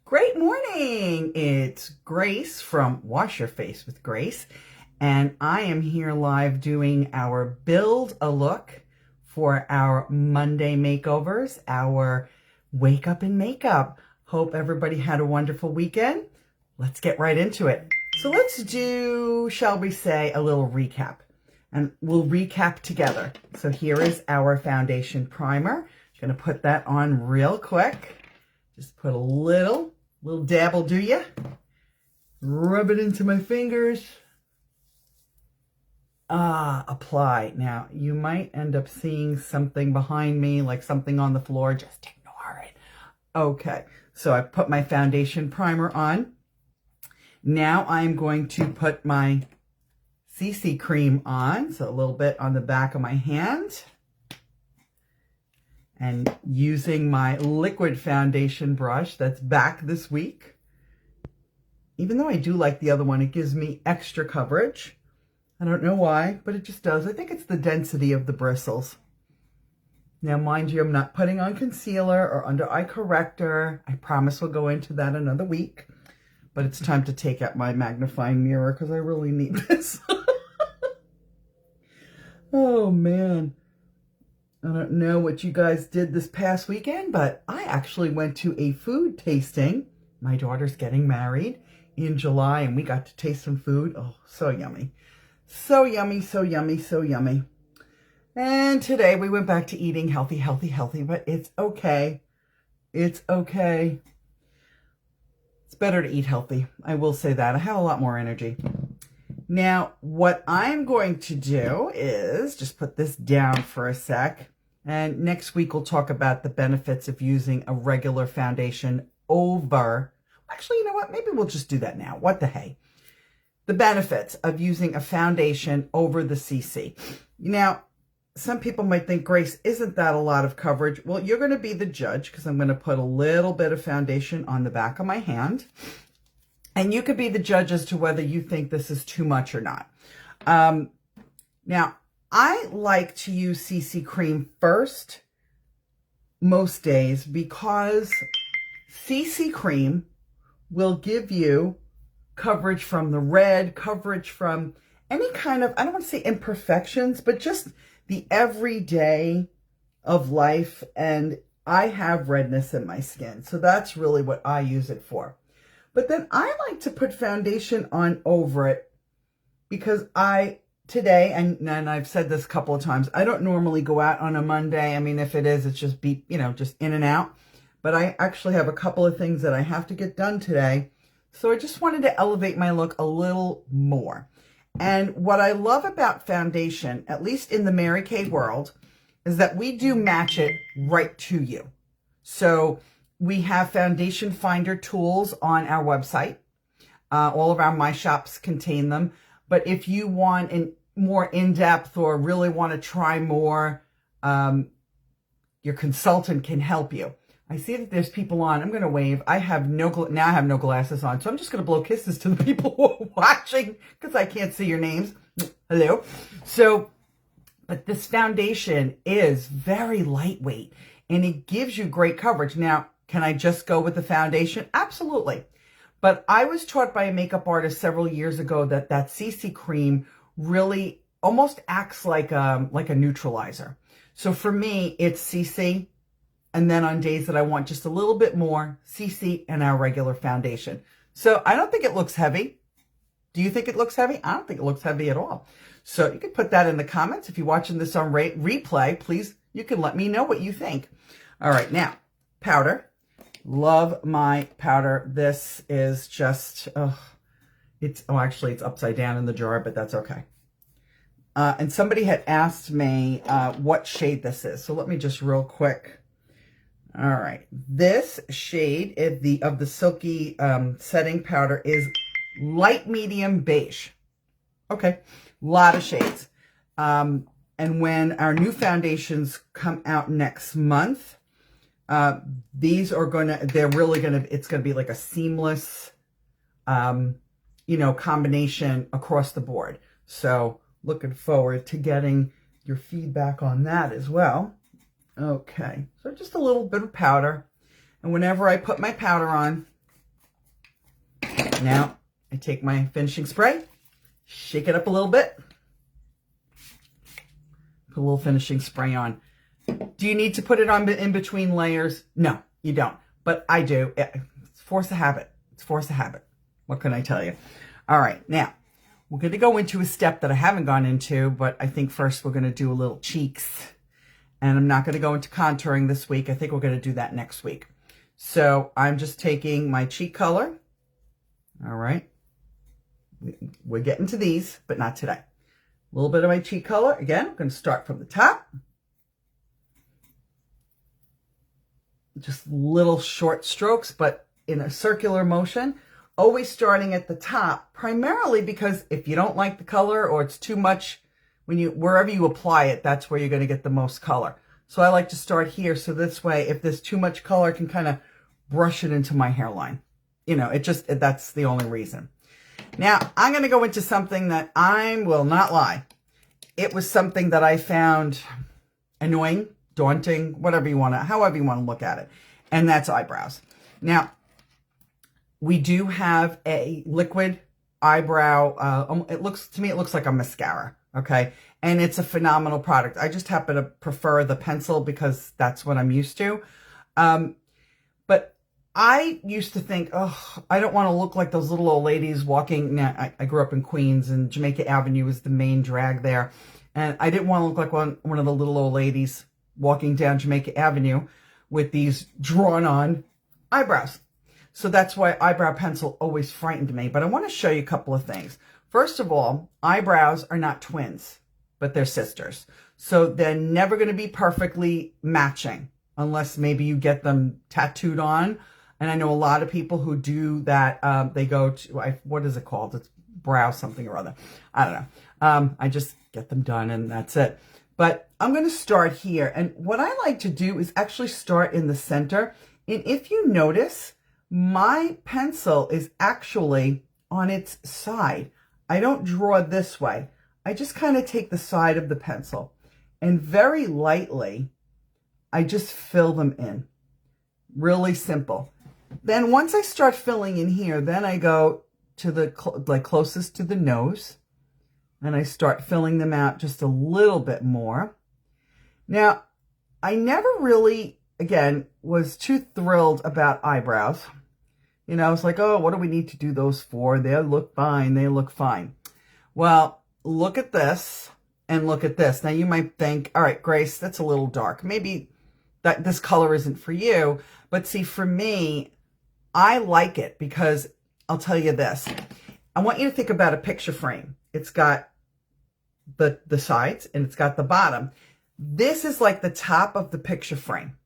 Great morning! It's Grace from Wash Your Face with Grace, and I am here live doing our build a look for our Monday makeovers, our wake up and makeup. Hope everybody had a wonderful weekend. Let's get right into it. So let's do, shall we say, a little recap, and we'll recap together. So here is our foundation primer. I'm going to put that on real quick. Just put a little dab will do ya. Rub it into my fingers. Apply. Now, you might end up seeing something behind me, like something on the floor. Just ignore it. Okay, so I put my foundation primer on. Now I'm going to put my CC cream on. So a little bit on the back of my hand. And using my liquid foundation brush that's back this week. Even though I do like the other one, it gives me extra coverage. I don't know why, but it just does. I think it's the density of the bristles. Now, mind you, I'm not putting on concealer or under eye corrector. I promise we'll go into that another week. But it's time to take out my magnifying mirror because I really need this. Oh, man. I don't know what you guys did this past weekend, but I actually went to a food tasting. My daughter's getting married in July, and we got to taste some food. Oh, so yummy. So yummy, so yummy, so yummy. And today we went back to eating healthy, but it's okay. It's okay. It's better to eat healthy. I will say that. I have a lot more energy. Now, what I'm going to do is just put this down for a sec. And next week, we'll talk about the benefits of using a regular foundation over... Actually, you know what? Maybe we'll just do that now. What the hey? The benefits of using a foundation over the CC. Now, some people might think, Grace, isn't that a lot of coverage? Well, you're going to be the judge because I'm going to put a little bit of foundation on the back of my hand. And you could be the judge as to whether you think this is too much or not. Now, I like to use CC cream first most days because CC cream will give you coverage from the red, coverage from any kind of, I don't want to say imperfections, but just the everyday of life. And I have redness in my skin. So that's really what I use it for. But then I like to put foundation on over it because today, and I've said this a couple of times, I don't normally go out on a Monday. I mean, if it is, it's just just in and out. But I actually have a couple of things that I have to get done today. So I just wanted to elevate my look a little more. And what I love about foundation, at least in the Mary Kay world, is that we do match it right to you. So we have foundation finder tools on our website. All of our My Shops contain them. But if you want more in-depth or really want to try more, your consultant can help you. I see that there's people on. I'm going to wave. I have no glasses on, so I'm just going to blow kisses to the people who are watching because I can't see your names. Hello. So, but this foundation is very lightweight and it gives you great coverage. Now, can I just go with the foundation? Absolutely. But I was taught by a makeup artist several years ago that CC cream really almost acts like a neutralizer. So for me, it's CC. And then on days that I want just a little bit more, CC and our regular foundation. So I don't think it looks heavy. Do you think it looks heavy? I don't think it looks heavy at all. So you can put that in the comments. If you're watching this on replay, please, you can let me know what you think. All right, now, powder. Love my powder. This is just, actually it's upside down in the jar, but that's okay. And somebody had asked me what shade this is. So let me just real quick. All right. This shade of the Silky setting powder is light medium beige. Okay. A lot of shades. And when our new foundations come out next month, these are it's going to be like a seamless, combination across the board. So looking forward to getting your feedback on that as well. Okay, so just a little bit of powder. And whenever I put my powder on, Now I take my finishing spray, shake it up a little bit, put a little finishing spray on. Do you need to put it on in between layers? No, you don't. But I do. It's force of habit. It's force of habit. What can I tell you? All right, now we're going to go into a step that I haven't gone into, but I think first we're going to do a little cheeks. And I'm not going to go into contouring this week. I think we're going to do that next week. So I'm just taking my cheek color. All right. We're getting to these, but not today. A little bit of my cheek color. Again, I'm going to start from the top. Just little short strokes, but in a circular motion. Always starting at the top, primarily because if you don't like the color or it's too much, wherever you apply it, that's where you're going to get the most color. So I like to start here. So this way, if there's too much color, I can kind of brush it into my hairline. You know, that's the only reason. Now I'm going to go into something that I will not lie. It was something that I found annoying, daunting, however you want to look at it. And that's eyebrows. Now, we do have a liquid eyebrow. It looks like a mascara. Okay. And it's a phenomenal product. I just happen to prefer the pencil because that's what I'm used to. But I used to think, oh, I don't want to look like those little old ladies walking. Now, I grew up in Queens and Jamaica Avenue was the main drag there. And I didn't want to look like one of the little old ladies walking down Jamaica Avenue with these drawn on eyebrows. So that's why eyebrow pencil always frightened me. But I want to show you a couple of things. First of all, eyebrows are not twins, but they're sisters. So they're never going to be perfectly matching unless maybe you get them tattooed on. And I know a lot of people who do that. They go to, what is it called? It's brow something or other. I don't know. I just get them done and that's it. But I'm going to start here. And what I like to do is actually start in the center. And if you notice, my pencil is actually on its side. I don't draw this way. I just kind of take the side of the pencil and very lightly, I just fill them in. Really simple. Then once I start filling in here, then I go to the closest to the nose and I start filling them out just a little bit more. Now, I never really, again, was too thrilled about eyebrows. You know, it's like, oh, what do we need to do those for? They look fine. They look fine. Well, look at this and look at this. Now, you might think, all right, Grace, that's a little dark. Maybe this color isn't for you. But see, for me, I like it because I'll tell you this. I want you to think about a picture frame. It's got the sides and it's got the bottom. This is like the top of the picture frame.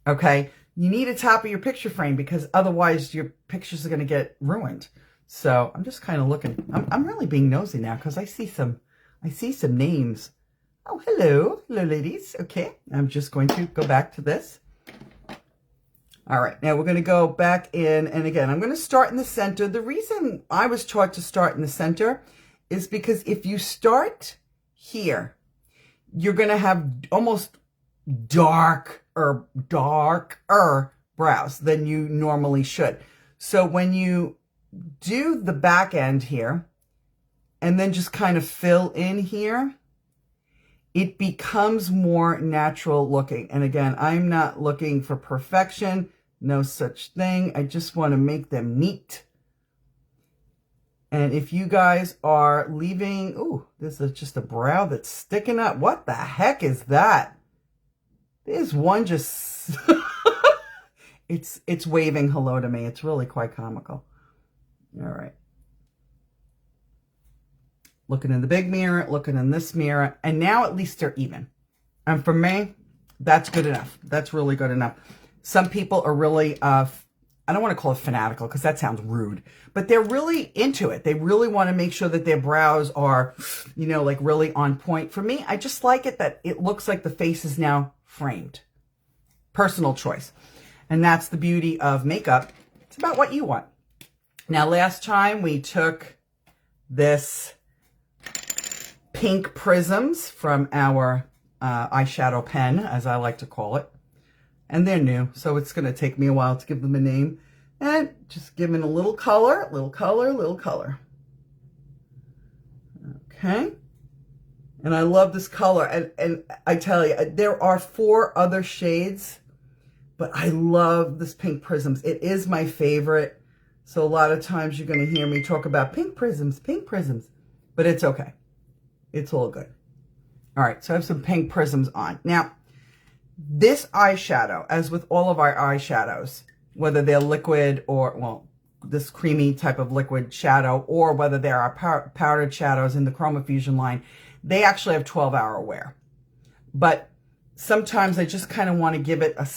Okay? You need a top of your picture frame because otherwise your pictures are going to get ruined. So I'm just kind of looking. I'm really being nosy now because I see some names. Oh, hello ladies. Okay, I'm just going to go back to this. All right, now we're going to go back in, and again, I'm going to start in the center. The reason I was taught to start in the center is because if you start here, you're going to have almost darker brows than you normally should. So when you do the back end here and then just kind of fill in here, it becomes more natural looking. And again, I'm not looking for perfection, no such thing. I just want to make them neat. And if you guys are leaving, ooh, this is just a brow that's sticking up. What the heck is that? There's one just, it's waving hello to me. It's really quite comical. All right. Looking in the big mirror, looking in this mirror, and now at least they're even. And for me, that's good enough. That's really good enough. Some people are really, I don't want to call it fanatical because that sounds rude, but they're really into it. They really want to make sure that their brows are, you know, like really on point. For me, I just like it that it looks like the face is now framed. Personal choice. And that's the beauty of makeup. It's about what you want. Now, last time we took this pink prisms from our eyeshadow pen, as I like to call it. And they're new, so it's going to take me a while to give them a name. And just giving a little color, little color, little color. Okay. And I love this color. And I tell you, there are 4 other shades, but I love this Pink Prisms. It is my favorite. So a lot of times you're going to hear me talk about pink prisms, but it's okay. It's all good. All right, so I have some pink prisms on. Now, this eyeshadow, as with all of our eyeshadows, whether they're liquid or, well, this creamy type of liquid shadow, or whether they are powdered shadows in the Chroma Fusion line, they actually have 12-hour wear. But sometimes I just kind of want to give it a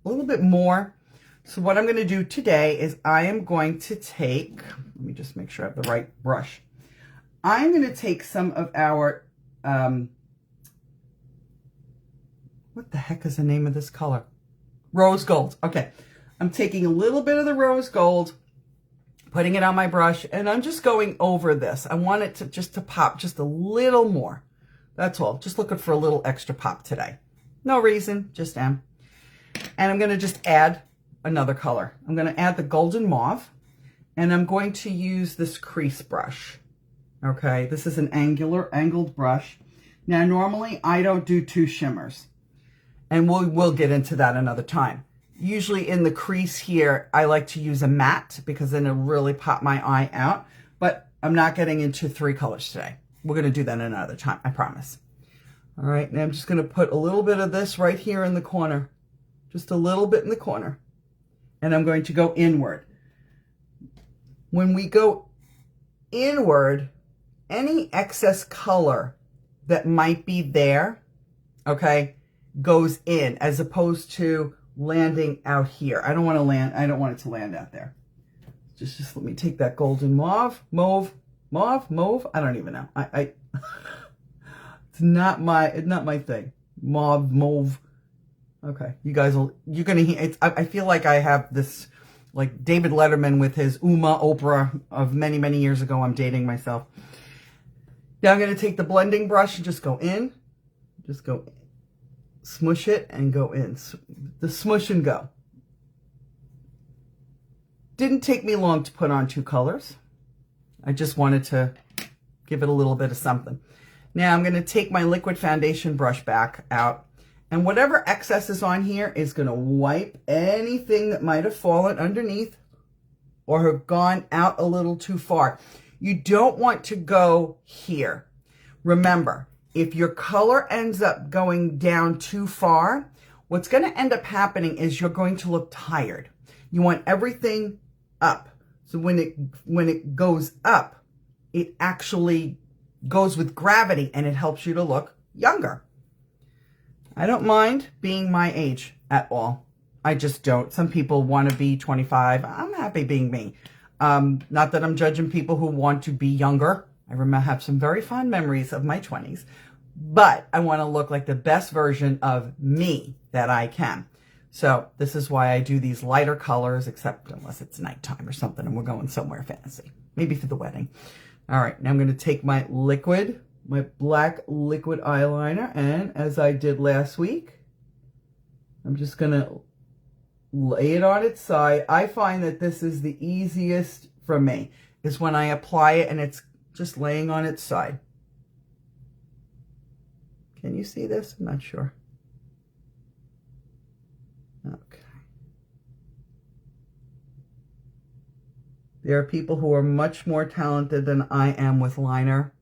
little bit more. So what I'm going to do today is I am going to take, let me just make sure I have the right brush. I'm going to take some of our, what the heck is the name of this color? Rose gold. Okay. I'm taking a little bit of the rose gold, putting it on my brush, and I'm just going over this. I want it to pop just a little more. That's all. Just looking for a little extra pop today. No reason, just am. And I'm going to just add another color. I'm going to add the golden mauve, and I'm going to use this crease brush. Okay, this is an angled brush. Now, normally I don't do 2 shimmers, and we'll get into that another time. Usually in the crease here, I like to use a matte because then it'll really pop my eye out, but I'm not getting into 3 colors today. We're going to do that another time, I promise. All right, now I'm just going to put a little bit of this right here in the corner, just a little bit in the corner, and I'm going to go inward. When we go inward, any excess color that might be there, okay, goes in as opposed to landing out here. I don't want it to land out there. Just let me take that golden mauve. I don't even know. It's not my thing. Mauve. Okay, you're gonna hear. I feel like I have this, like David Letterman with his Oprah of many, many years ago. I'm dating myself. Now I'm gonna take the blending brush and just go in, smush it and go in. The smush and go. Didn't take me long to put on 2 colors. I just wanted to give it a little bit of something. Now I'm going to take my liquid foundation brush back out, and whatever excess is on here is going to wipe anything that might have fallen underneath or have gone out a little too far. You don't want to go here. Remember, if your color ends up going down too far, what's going to end up happening is you're going to look tired. You want everything up. So when it goes up, it actually goes with gravity and it helps you to look younger. I don't mind being my age at all. I just don't. Some people want to be 25. I'm happy being me. Not that I'm judging people who want to be younger. I have some very fond memories of my 20s, but I want to look like the best version of me that I can. So this is why I do these lighter colors, except unless it's nighttime or something and we're going somewhere fancy, maybe for the wedding. All right, now I'm going to take my black liquid eyeliner, and as I did last week, I'm just going to lay it on its side. I find that this is the easiest for me, is when I apply it and it's just laying on its side. Can you see this? I'm not sure. Okay. There are people who are much more talented than I am with liner,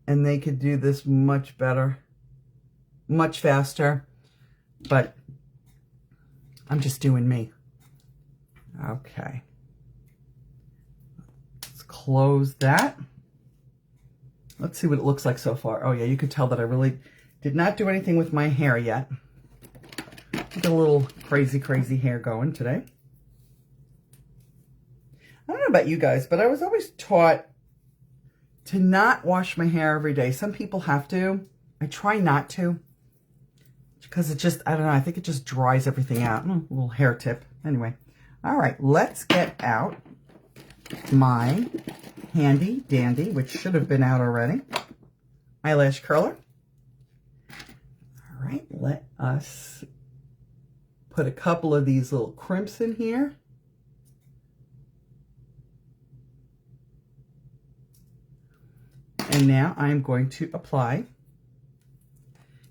and they could do this much better, much faster, but I'm just doing me. Okay. Let's close that. Let's see what it looks like so far. Oh yeah, you could tell that I really did not do anything with my hair yet. Got a little crazy hair going today. I don't know about you guys, but I was always taught to not wash my hair every day. Some people have to. I try not to, because it just, I don't know, I think it just dries everything out. A little hair tip. Anyway, all right, let's get out my handy dandy, which should have been out already, eyelash curler. All right, let us Put a couple of these little crimps in here. And now I'm going to apply.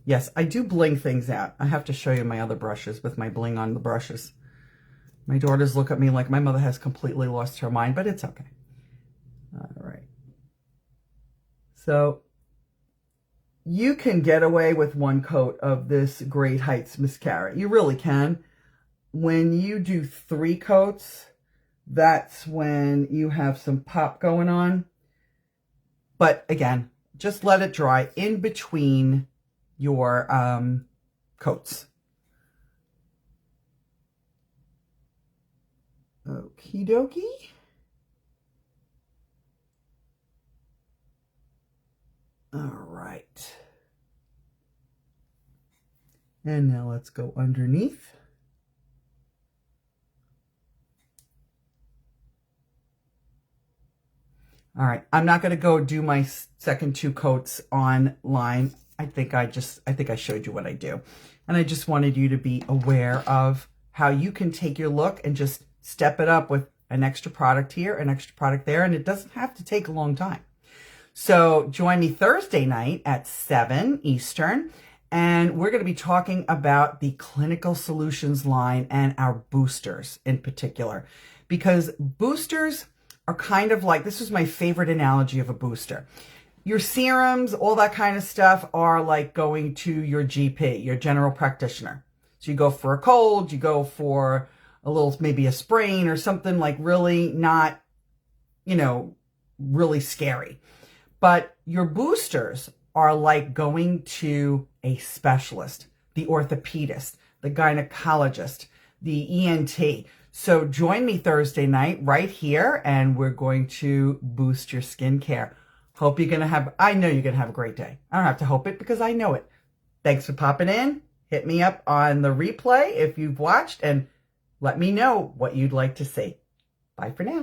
Yes, I do bling things out. I have to show you my other brushes with my bling on the brushes. My daughters look at me like my mother has completely lost her mind, but it's okay. All right. So you can get away with one coat of this Great Heights mascara. You really can. When you do 3 coats, that's when you have some pop going on. But again, just let it dry in between your coats. Okie dokie. All right. And now let's go underneath. All right, I'm not going to go do my second 2 coats online. I think I showed you what I do. And I just wanted you to be aware of how you can take your look and just step it up with an extra product here, an extra product there, and it doesn't have to take a long time. So join me Thursday night at 7 Eastern, and we're going to be talking about the Clinical Solutions line and our boosters in particular, because boosters are kind of like, this is my favorite analogy of a booster. Your serums, all that kind of stuff are like going to your GP, your general practitioner. So you go for a cold, you go for a little, maybe a sprain or something like really not, really scary. But your boosters are like going to a specialist, the orthopedist, the gynecologist, the ENT. So join me Thursday night right here, and we're going to boost your skincare. I know you're going to have a great day. I don't have to hope it because I know it. Thanks for popping in. Hit me up on the replay if you've watched, and let me know what you'd like to see. Bye for now.